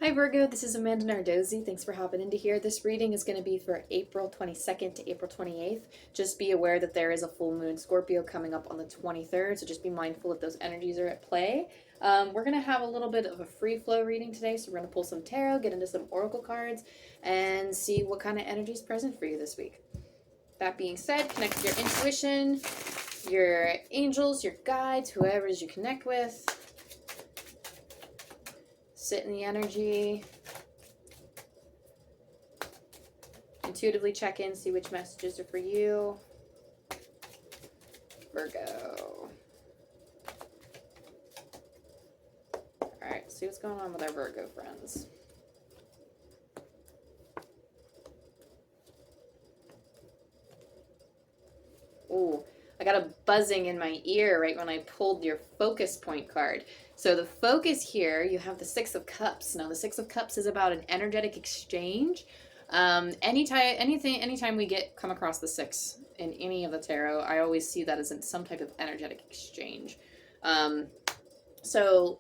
Hi Virgo, this is Amanda Nardozzi. Thanks for hopping into here. This reading is going to be for April 22nd to April 28th. Just be aware that there is a full moon Scorpio coming up on the 23rd, so just be mindful if those energies are at play. We're going to have a little bit of a free flow reading today, so we're going to pull some tarot, get into some oracle cards, and see what kind of energy is present for you this week. That being said, connect with your intuition, your angels, your guides, whoever it is you connect with. Sit in the energy. Intuitively check in, see which messages are for you. Virgo. Alright, see what's going on with our Virgo friends. Ooh, I got a buzzing in my ear right when I pulled your focus point card. So the focus here, you have the Six of Cups. Now the Six of Cups is about an energetic exchange. Anytime we come across the six in any of the tarot, I always see that as in some type of energetic exchange. So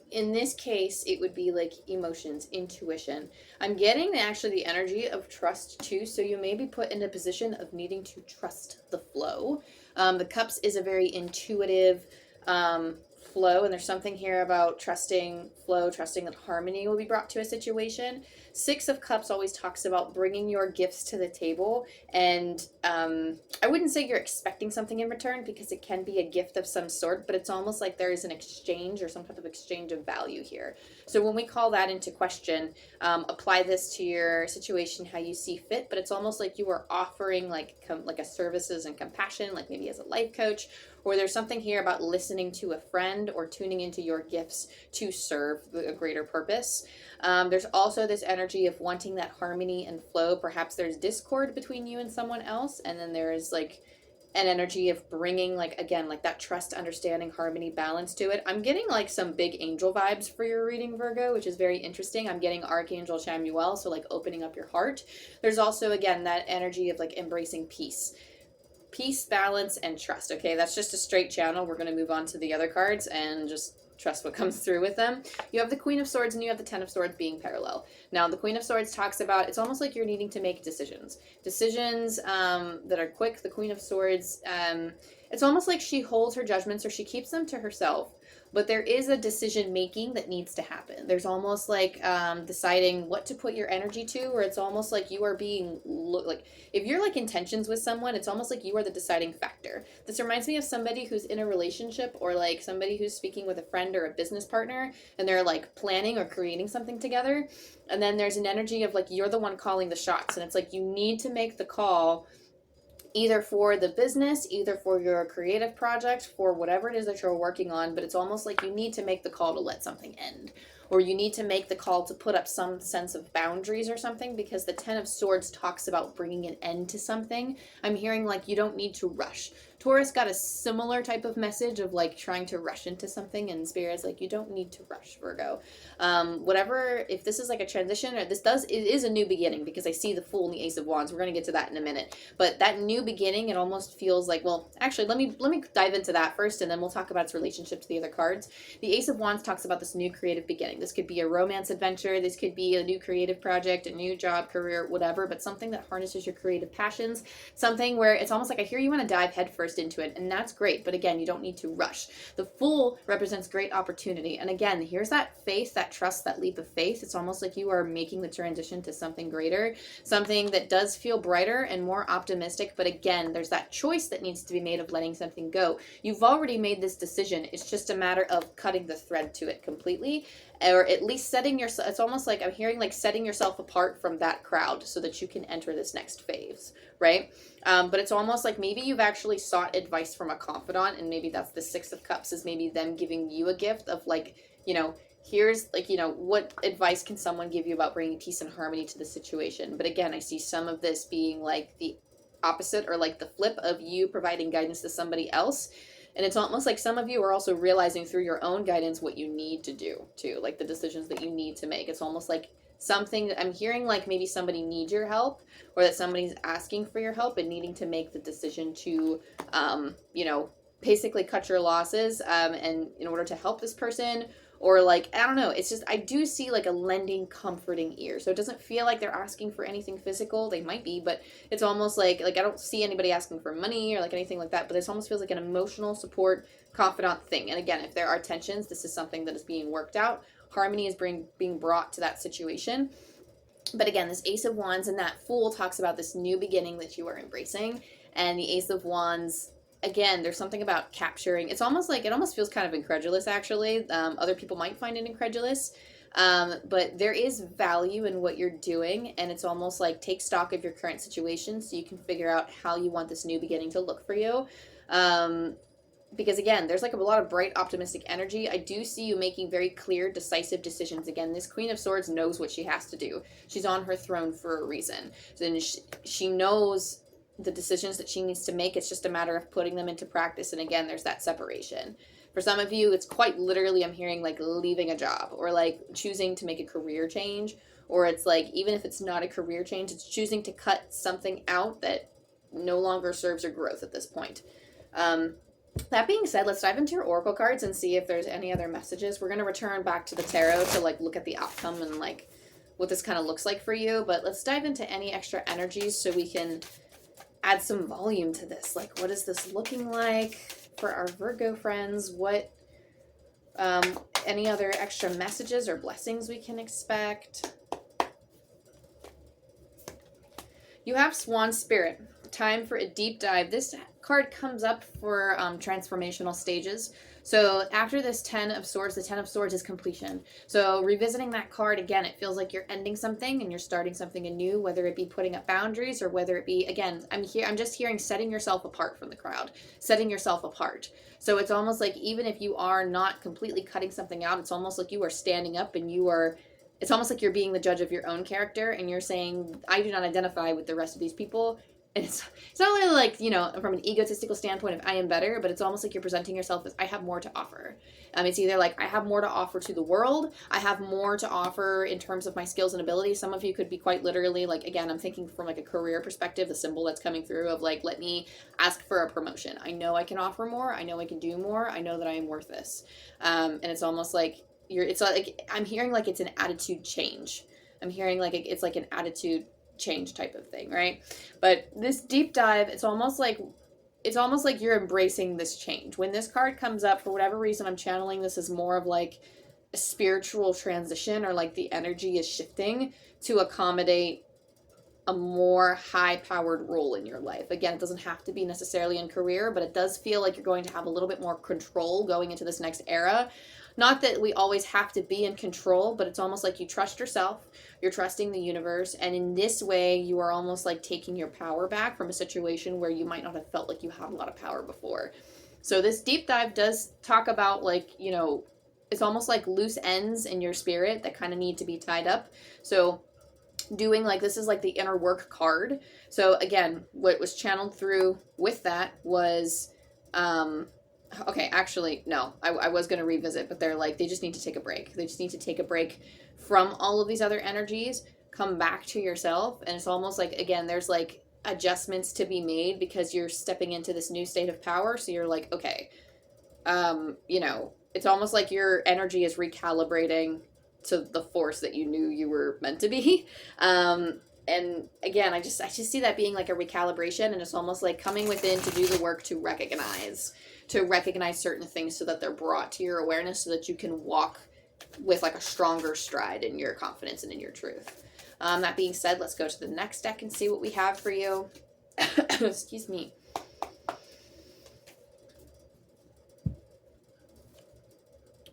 in this case, it would be like emotions, intuition. I'm getting actually the energy of trust too. So you may be put in a position of needing to trust the flow. The cups is a very intuitive flow, and there's something here about trusting flow, trusting that harmony will be brought to a situation. Six of Cups always talks about bringing your gifts to the table, and I wouldn't say you're expecting something in return because it can be a gift of some sort, but it's almost like there is an exchange or some type of exchange of value here. So when we call that into question, apply this to your situation how you see fit, but it's almost like you are offering like a services and compassion, like maybe as a life coach, or there's something here about listening to a friend or tuning into your gifts to serve a greater purpose. There's also this energy of wanting that harmony and flow. Perhaps there's discord between you and someone else, and then there is like an energy of bringing like that trust, understanding, harmony, balance to it. I'm getting like some big angel vibes for your reading, Virgo, which is very interesting. I'm getting Archangel Chamuel, so like opening up your heart. There's also again that energy of like embracing peace, balance, and trust. Okay, that's just a straight channel. We're going to move on to the other cards and just trust what comes through with them. You have the Queen of Swords and you have the Ten of Swords being parallel. Now, the Queen of Swords talks about, it's almost like you're needing to make decisions that are quick. The Queen of Swords, it's almost like she holds her judgments or she keeps them to herself, but there is a decision making that needs to happen. There's almost like deciding what to put your energy to, or it's almost like you are being like, if you're like intentions with someone, it's almost like you are the deciding factor. This reminds me of somebody who's in a relationship, or like somebody who's speaking with a friend or a business partner, and they're like planning or creating something together. And then there's an energy of like you're the one calling the shots, and it's like you need to make the call, either for the business, either for your creative project, for whatever it is that you're working on, but it's almost like you need to make the call to let something end. Or you need to make the call to put up some sense of boundaries or something, because the Ten of Swords talks about bringing an end to something. I'm hearing like you don't need to rush. Taurus got a similar type of message of like trying to rush into something, and Spirit's like, you don't need to rush, Virgo. Whatever, if this is like a transition, or it is a new beginning, because I see the Fool and the Ace of Wands. We're going to get to that in a minute. But that new beginning, it almost feels like, well, actually, let me dive into that first, and then we'll talk about its relationship to the other cards. The Ace of Wands talks about this new creative beginning. This could be a romance adventure. This could be a new creative project, a new job, career, whatever, but something that harnesses your creative passions, something where it's almost like I hear you want to dive headfirst into it, and that's great, but again, you don't need to rush. The Fool represents great opportunity, and again, here's that faith, that trust, that leap of faith. It's almost like you are making the transition to something greater, something that does feel brighter and more optimistic, but again, there's that choice that needs to be made of letting something go. You've already made this decision. It's just a matter of cutting the thread to it completely, or at least setting yourself, it's almost like I'm hearing like setting yourself apart from that crowd so that you can enter this next phase, right? But it's almost like maybe you've actually sought advice from a confidant, and maybe that's the Six of Cups, is maybe them giving you a gift of like, here's like, what advice can someone give you about bringing peace and harmony to the situation? But again, I see some of this being like the opposite, or like the flip of you providing guidance to somebody else. And it's almost like some of you are also realizing through your own guidance what you need to do too, like the decisions that you need to make. It's almost like something I'm hearing, like maybe somebody needs your help, or that somebody's asking for your help and needing to make the decision to, basically cut your losses, and in order to help this person, or like, I don't know, it's just, I do see like a lending, comforting ear. So it doesn't feel like they're asking for anything physical. They might be, but it's almost like I don't see anybody asking for money or like anything like that, but it almost feels like an emotional support, confidant thing. And again, if there are tensions, this is something that is being worked out. Harmony is being brought to that situation. But again, this Ace of Wands and that Fool talks about this new beginning that you are embracing. And the Ace of Wands, again, there's something about capturing. It's almost like, it almost feels kind of incredulous, actually. Other people might find it incredulous. But there is value in what you're doing. And it's almost like take stock of your current situation so you can figure out how you want this new beginning to look for you. Because again, there's like a lot of bright, optimistic energy. I do see you making very clear, decisive decisions. Again, this Queen of Swords knows what she has to do. She's on her throne for a reason. So then she knows the decisions that she needs to make. It's just a matter of putting them into practice. And again, there's that separation. For some of you, it's quite literally, I'm hearing like leaving a job or like choosing to make a career change. Or it's like, even if it's not a career change, it's choosing to cut something out that no longer serves your growth at this point. That being said, let's dive into your oracle cards and see if there's any other messages. We're going to return back to the tarot to like look at the outcome and like what this kind of looks like for you. But let's dive into any extra energies so we can add some volume to this. Like, what is this looking like for our Virgo friends? What, any other extra messages or blessings we can expect? You have Swan Spirit. Time for a deep dive. This card comes up for transformational stages. So after this Ten of Swords, the Ten of Swords is completion. So revisiting that card again, it feels like you're ending something and you're starting something anew, whether it be putting up boundaries or whether it be, again, I'm just hearing setting yourself apart from the crowd, setting yourself apart. So it's almost like even if you are not completely cutting something out, it's almost like you are standing up and it's almost like you're being the judge of your own character and you're saying, I do not identify with the rest of these people. And it's not really like, from an egotistical standpoint of I am better, but it's almost like you're presenting yourself as I have more to offer. It's either like I have more to offer to the world. I have more to offer in terms of my skills and abilities. Some of you could be quite literally like, again, I'm thinking from like a career perspective, the symbol that's coming through of like, let me ask for a promotion. I know I can offer more. I know I can do more. I know that I am worth this. And it's almost like it's like, I'm hearing like it's an attitude change. I'm hearing like it's like an attitude change type of thing, right? But this deep dive, it's almost like you're embracing this change. When this card comes up, for whatever reason, I'm channeling this as more of like a spiritual transition, or like the energy is shifting to accommodate a more high-powered role in your life. Again, it doesn't have to be necessarily in career, but it does feel like you're going to have a little bit more control going into this next era. Not that we always have to be in control, but it's almost like you trust yourself, you're trusting the universe, and in this way, you are almost like taking your power back from a situation where you might not have felt like you had a lot of power before. So this deep dive does talk about like, it's almost like loose ends in your spirit that kind of need to be tied up. So doing like, this is like the inner work card. So again, what was channeled through with that was, okay, actually, no, I was going to revisit, but they're like, they just need to take a break. They just need to take a break from all of these other energies, come back to yourself. And it's almost like, again, there's like adjustments to be made because you're stepping into this new state of power. So you're like, okay, it's almost like your energy is recalibrating to the force that you knew you were meant to be. And again, I just see that being like a recalibration, and it's almost like coming within to do the work to recognize certain things so that they're brought to your awareness so that you can walk with like a stronger stride in your confidence and in your truth. That being said, let's go to the next deck and see what we have for you. Excuse me.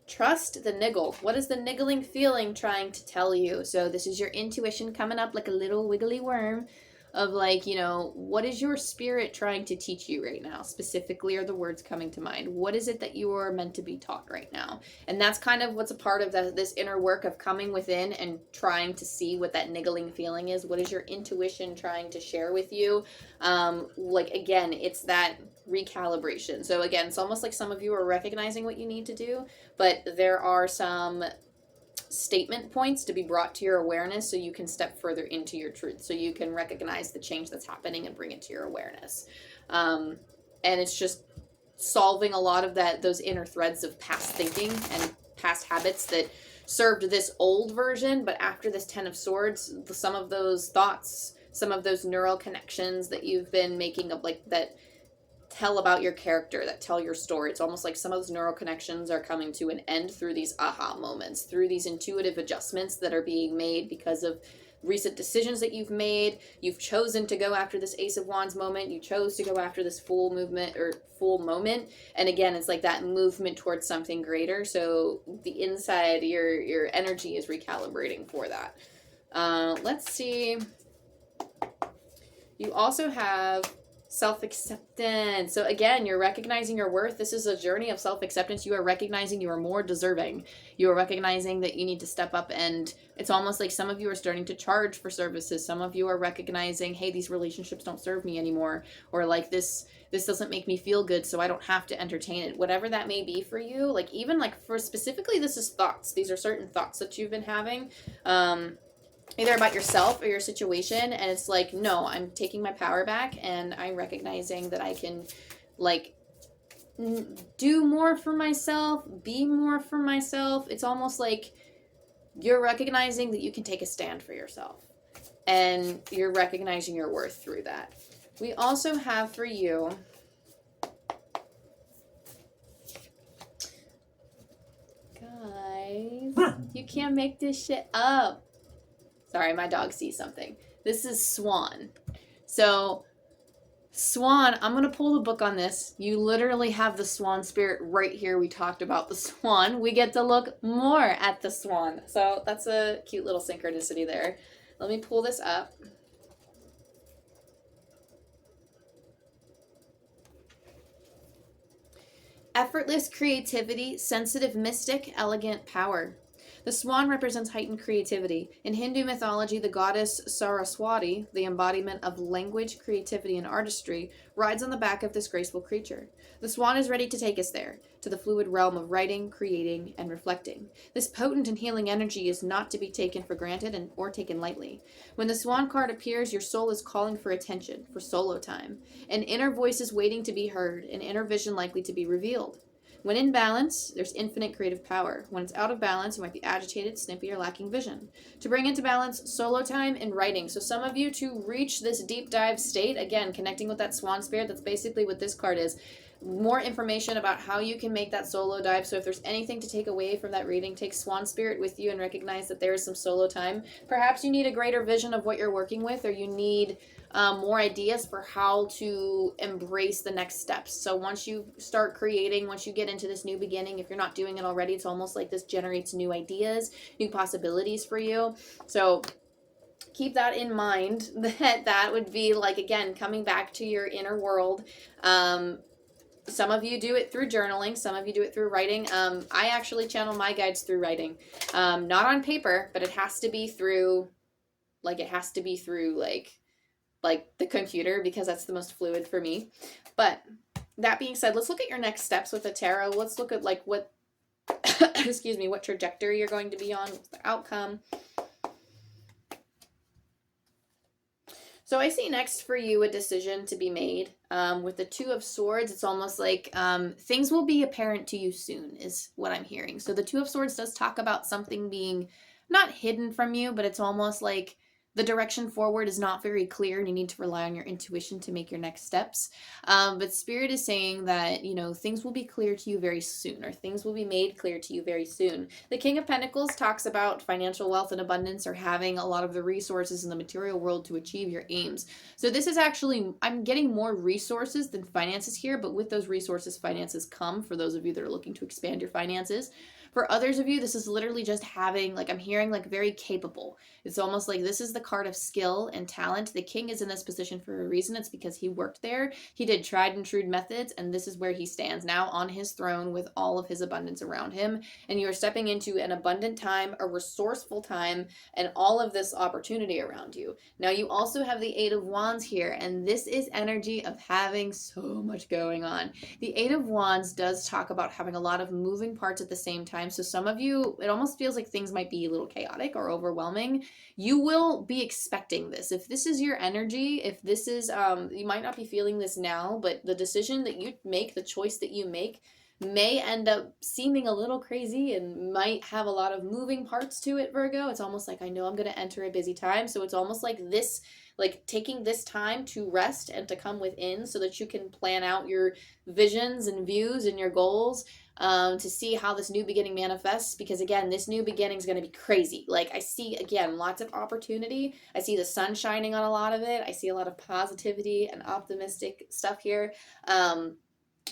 Trust the niggle. What is the niggling feeling trying to tell you? So this is your intuition coming up like a little wiggly worm of like, what is your spirit trying to teach you right now? Specifically, are the words coming to mind? What is it that you are meant to be taught right now? And that's kind of what's a part of this inner work of coming within and trying to see what that niggling feeling is. What is your intuition trying to share with you? Like, again, it's that recalibration. So again, it's almost like some of you are recognizing what you need to do, but there are some statement points to be brought to your awareness so you can step further into your truth, so you can recognize the change that's happening and bring it to your awareness. And it's just solving a lot of those inner threads of past thinking and past habits that served this old version, but after this 10 of Swords, some of those thoughts, some of those neural connections that you've been making of like that tell about your character, that tell your story. It's almost like some of those neural connections are coming to an end through these aha moments, through these intuitive adjustments that are being made because of recent decisions that you've made. You've chosen to go after this Ace of Wands moment. You chose to go after this full movement or full moment. And again, it's like that movement towards something greater. So the inside, your energy is recalibrating for that. Let's see. You also have self-acceptance. So again, you're recognizing your worth. This is a journey of self-acceptance. You are recognizing you are more deserving. You are recognizing that you need to step up, and it's almost like some of you are starting to charge for services. Some of you are recognizing, hey, these relationships don't serve me anymore, or like this doesn't make me feel good, so I don't have to entertain it. Whatever that may be for you, like even like for specifically, this is thoughts. These are certain thoughts that you've been having. Either about yourself or your situation, and it's like, no, I'm taking my power back, and I'm recognizing that I can like do more for myself, be more for myself. It's almost like you're recognizing that you can take a stand for yourself, and you're recognizing your worth through that. We also have for you guys, you can't make this shit up. Sorry, my dog sees something. This is Swan. So, Swan, I'm going to pull the book on this. You literally have the Swan spirit right here. We talked about the Swan. We get to look more at the Swan. So, that's a cute little synchronicity there. Let me pull this up. Effortless creativity, sensitive mystic, elegant power. The swan represents heightened creativity. In Hindu mythology, the goddess Saraswati, the embodiment of language, creativity, and artistry, rides on the back of this graceful creature. The swan is ready to take us there, to the fluid realm of writing, creating, and reflecting. This potent and healing energy is not to be taken for granted or taken lightly. When the swan card appears, your soul is calling for attention, for solo time. An inner voice is waiting to be heard, an inner vision likely to be revealed. When in balance, there's infinite creative power. When it's out of balance, you might be agitated, snippy, or lacking vision. To bring into balance, solo time and writing. So some of you, to reach this deep dive state, again, connecting with that swan spirit, that's basically what this card is. More information about how you can make that solo dive. So if there's anything to take away from that reading, take swan spirit with you and recognize that there is some solo time. Perhaps you need a greater vision of what you're working with, or you need more ideas for how to embrace the next steps. So once you start creating, once you get into this new beginning, if you're not doing it already, it's almost like this generates new ideas, new possibilities for you. So keep that in mind, that would be like, again, coming back to your inner world. Some of you do it through journaling. Some of you do it through writing. I actually channel my guides through writing. Not on paper, but it has to be through the computer, because that's the most fluid for me. But that being said, let's look at your next steps with the tarot. Let's look at like what, excuse me, what trajectory you're going to be on, what's the outcome. So I see next for you a decision to be made. With the Two of Swords, it's almost like things will be apparent to you soon is what I'm hearing. So the Two of Swords does talk about something being not hidden from you, but it's almost like the direction forward is not very clear and you need to rely on your intuition to make your next steps. But Spirit is saying that, you know, things will be clear to you very soon, or things will be made clear to you very soon. The King of Pentacles talks about financial wealth and abundance, or having a lot of the resources in the material world to achieve your aims. So this is actually, I'm getting more resources than finances here, but with those resources, finances come for those of you that are looking to expand your finances. For others of you, this is literally just having, like, I'm hearing like very capable. It's almost like this is the card of skill and talent. The king is in this position for a reason. It's because he worked there. He did tried and true methods, and this is where he stands now on his throne with all of his abundance around him. And you are stepping into an abundant time, a resourceful time, and all of this opportunity around you. Now you also have the Eight of Wands here, and this is energy of having so much going on. The Eight of Wands does talk about having a lot of moving parts at the same time. So some of you, it almost feels like things might be a little chaotic or overwhelming. You will be expecting this. If this is your energy, if this is, you might not be feeling this now, but the decision that you make, the choice that you make, may end up seeming a little crazy and might have a lot of moving parts to it, Virgo. It's almost like I know I'm going to enter a busy time. So it's almost like this, like taking this time to rest and to come within so that you can plan out your visions and views and your goals, to see how this new beginning manifests. Because again, this new beginning is going to be crazy. Like I see, again, lots of opportunity. I see the sun shining on a lot of it. I see a lot of positivity and optimistic stuff here.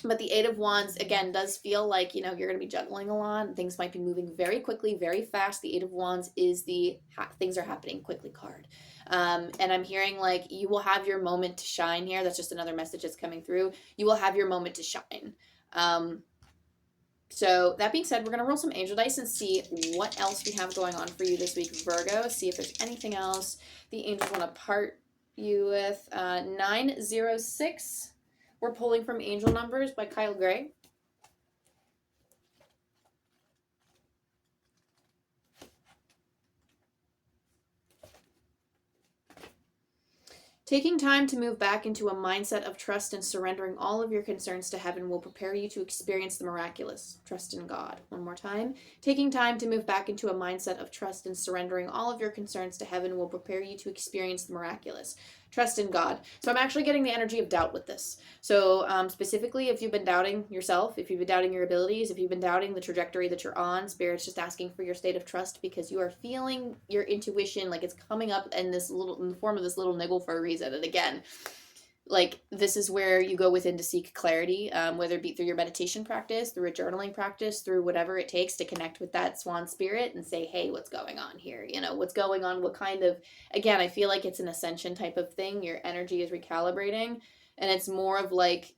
But the Eight of Wands, again, does feel like, you're going to be juggling a lot. Things might be moving very quickly, very fast. The Eight of Wands is the things are happening quickly card. And I'm hearing like you will have your moment to shine here. That's just another message that's coming through. You will have your moment to shine. So that being said, we're going to roll some angel dice and see what else we have going on for you this week, Virgo. See if there's anything else the angels want to part you with. 906. We're pulling from Angel Numbers by Kyle Gray. Taking time to move back into a mindset of trust and surrendering all of your concerns to heaven will prepare you to experience the miraculous. Trust in God. One more time. Taking time to move back into a mindset of trust and surrendering all of your concerns to heaven will prepare you to experience the miraculous. Trust in God. So I'm actually getting the energy of doubt with this. So specifically, if you've been doubting yourself, if you've been doubting your abilities, if you've been doubting the trajectory that you're on, Spirit's just asking for your state of trust because you are feeling your intuition like it's coming up in the form of this little niggle for a reason. And again, like this is where you go within to seek clarity, whether it be through your meditation practice, through a journaling practice, through whatever it takes to connect with that swan spirit and say, hey, what's going on here? What's going on? What kind of, again, I feel like it's an ascension type of thing. Your energy is recalibrating, and it's more of like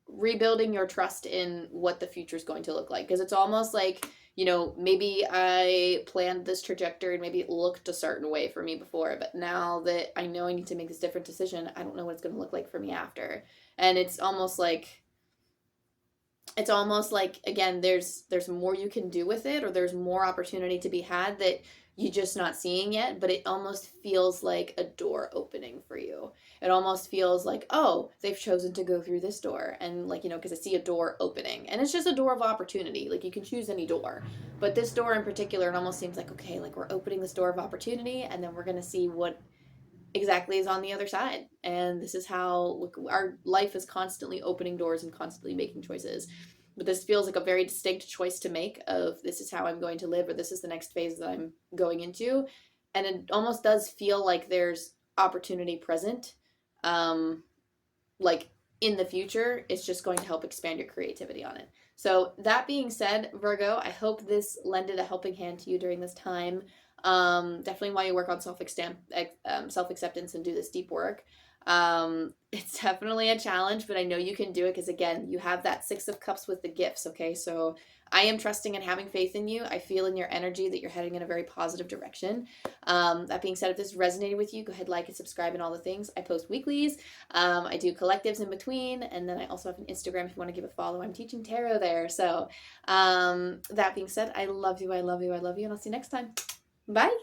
rebuilding your trust in what the future is going to look like. Because it's almost like, maybe I planned this trajectory and maybe it looked a certain way for me before, but now that I know I need to make this different decision, I don't know what it's going to look like for me after. And it's almost like, again, there's more you can do with it, or there's more opportunity to be had that you're just not seeing yet, but it almost feels like a door opening for you. It almost feels like, oh, they've chosen to go through this door. And like, because I see a door opening, and it's just a door of opportunity. Like you can choose any door, but this door in particular, it almost seems like, okay, like we're opening this door of opportunity, and then we're going to see what exactly is on the other side. And this is how our life is constantly opening doors and constantly making choices. But this feels like a very distinct choice to make of this is how I'm going to live, or this is the next phase that I'm going into. And it almost does feel like there's opportunity present. Like in the future, it's just going to help expand your creativity on it. So that being said, Virgo, I hope this lended a helping hand to you during this time. Definitely while you work on self-acceptance and do this deep work. It's definitely a challenge, but I know you can do it because again, you have that Six of Cups with the gifts. Okay, so I am trusting and having faith in you. I feel in your energy that you're heading in a very positive direction. That being said, if this resonated with you, go ahead, like and subscribe and all the things. I post weeklies. I do collectives in between, and then I also have an Instagram if you want to give a follow. I'm teaching tarot there. So that being said, I love you, I love you, I love you, and I'll see you next time. Bye.